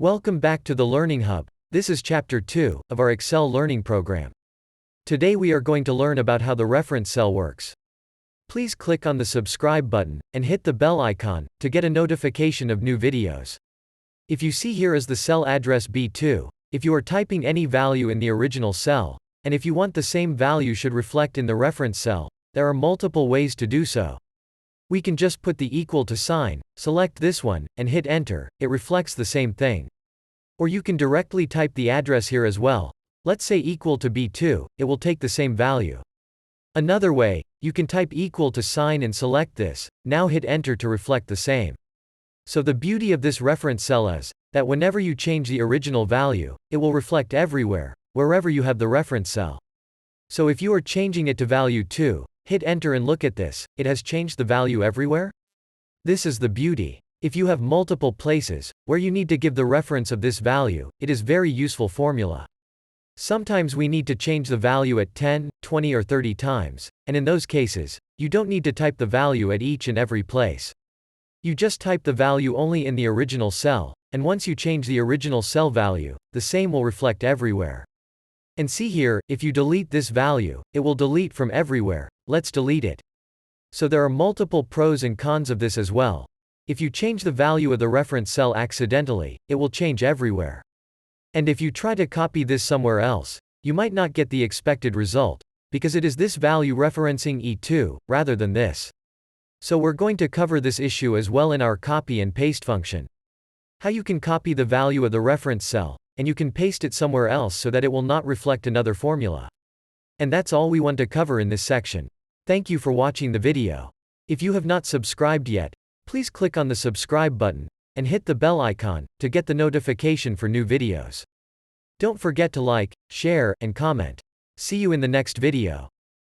Welcome back to the Learning Hub. This is Chapter 2 of our Excel learning program. Today we are going to learn about how the reference cell works. Please click on the subscribe button and hit the bell icon to get a notification of new videos. If you see here is the cell address B2, if you are typing any value in the original cell, and if you want the same value should reflect in the reference cell, there are multiple ways to do so. We can just put the equal to sign, select this one, and hit enter, it reflects the same thing. Or you can directly type the address here as well. Let's say equal to B2, it will take the same value. Another way, you can type equal to sign and select this, now hit enter to reflect the same. So the beauty of this reference cell is that whenever you change the original value, it will reflect everywhere, wherever you have the reference cell. So if you are changing it to value 2, hit enter and look at this, it has changed the value everywhere? This is the beauty. If you have multiple places where you need to give the reference of this value, it is very useful formula. Sometimes we need to change the value at 10, 20 or 30 times, and in those cases, you don't need to type the value at each and every place. You just type the value only in the original cell, and once you change the original cell value, the same will reflect everywhere. And see here, if you delete this value, it will delete from everywhere. Let's delete it. So there are multiple pros and cons of this as well. If you change the value of the reference cell accidentally, it will change everywhere. And if you try to copy this somewhere else, you might not get the expected result, because it is this value referencing E2, rather than this. So we're going to cover this issue as well in our copy and paste function. How you can copy the value of the reference cell, and you can paste it somewhere else so that it will not reflect another formula. And that's all we want to cover in this section. Thank you for watching the video. If you have not subscribed yet, please click on the subscribe button and hit the bell icon to get the notification for new videos. Don't forget to like, share, and comment. See you in the next video.